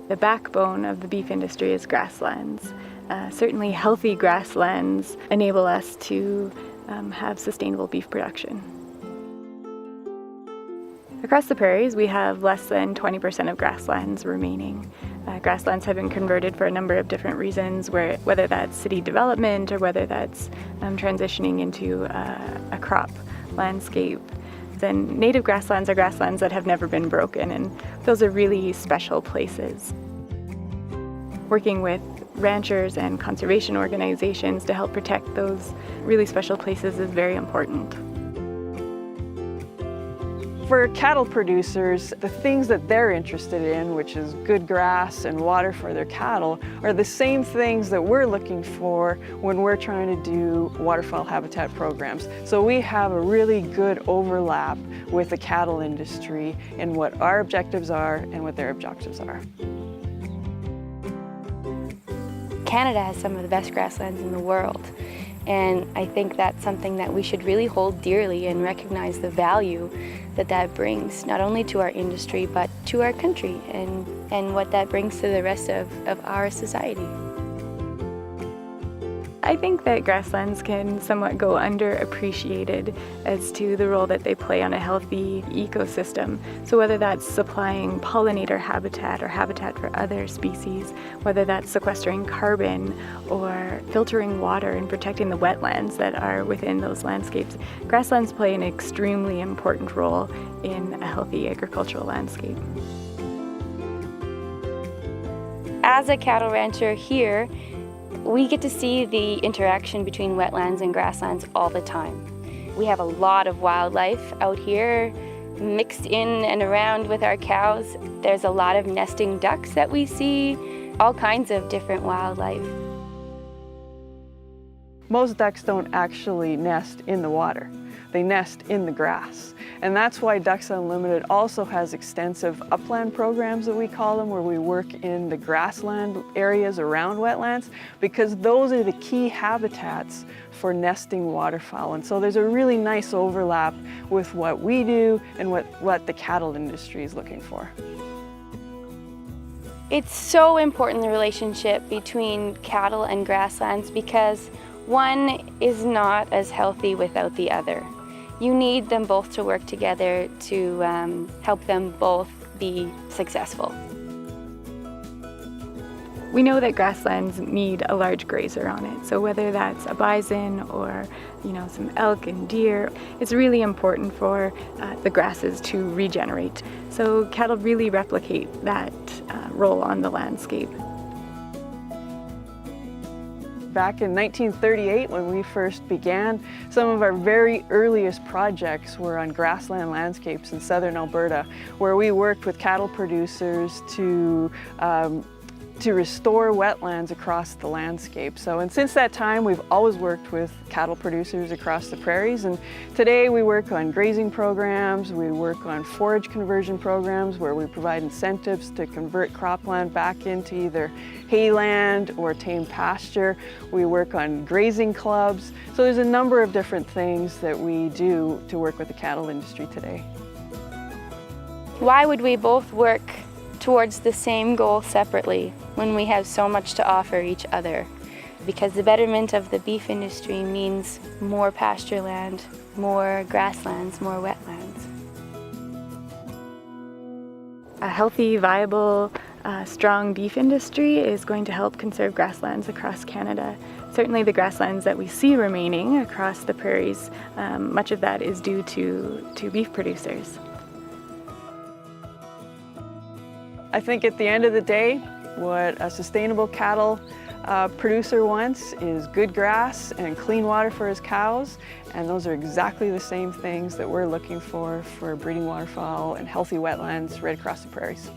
The backbone of the beef industry is grasslands. Certainly healthy grasslands enable us to have sustainable beef production. Across the prairies, we have less than 20% of grasslands remaining. Grasslands have been converted for a number of different reasons, whether that's city development or whether that's transitioning into a crop landscape. Then native grasslands are grasslands that have never been broken, and those are really special places. Working with ranchers and conservation organizations to help protect those really special places is very important. For cattle producers, the things that they're interested in, which is good grass and water for their cattle, are the same things that we're looking for when we're trying to do waterfowl habitat programs. So we have a really good overlap with the cattle industry in what our objectives are and what their objectives are. Canada has some of the best grasslands in the world, and I think that's something that we should really hold dearly and recognize the value that that brings, not only to our industry, but to our country and what that brings to the rest of our society. I think that grasslands can somewhat go underappreciated as to the role that they play on a healthy ecosystem. So whether that's supplying pollinator habitat or habitat for other species, whether that's sequestering carbon or filtering water and protecting the wetlands that are within those landscapes, grasslands play an extremely important role in a healthy agricultural landscape. As a cattle rancher here, we get to see the interaction between wetlands and grasslands all the time. We have a lot of wildlife out here mixed in and around with our cows. There's a lot of nesting ducks that we see, all kinds of different wildlife. Most ducks don't actually nest in the water. They nest in the grass. And that's why Ducks Unlimited also has extensive upland programs that we call them, where we work in the grassland areas around wetlands, because those are the key habitats for nesting waterfowl. And so there's a really nice overlap with what we do and what the cattle industry is looking for. It's so important, the relationship between cattle and grasslands, because one is not as healthy without the other. You need them both to work together to help them both be successful. We know that grasslands need a large grazer on it, so whether that's a bison or some elk and deer, it's really important for the grasses to regenerate. So cattle really replicate that role on the landscape. Back in 1938, when we first began, some of our very earliest projects were on grassland landscapes in southern Alberta, where we worked with cattle producers to restore wetlands across the landscape. And since that time, we've always worked with cattle producers across the prairies. And today we work on grazing programs, we work on forage conversion programs where we provide incentives to convert cropland back into either hayland or tame pasture. We work on grazing clubs. So there's a number of different things that we do to work with the cattle industry today. Why would we both work towards the same goal separately when we have so much to offer each other? Because the betterment of the beef industry means more pasture land, more grasslands, more wetlands. A healthy, viable, strong beef industry is going to help conserve grasslands across Canada. Certainly the grasslands that we see remaining across the prairies, much of that is due to beef producers. I think at the end of the day, what a sustainable cattle producer wants is good grass and clean water for his cows, and those are exactly the same things that we're looking for breeding waterfowl and healthy wetlands right across the prairies.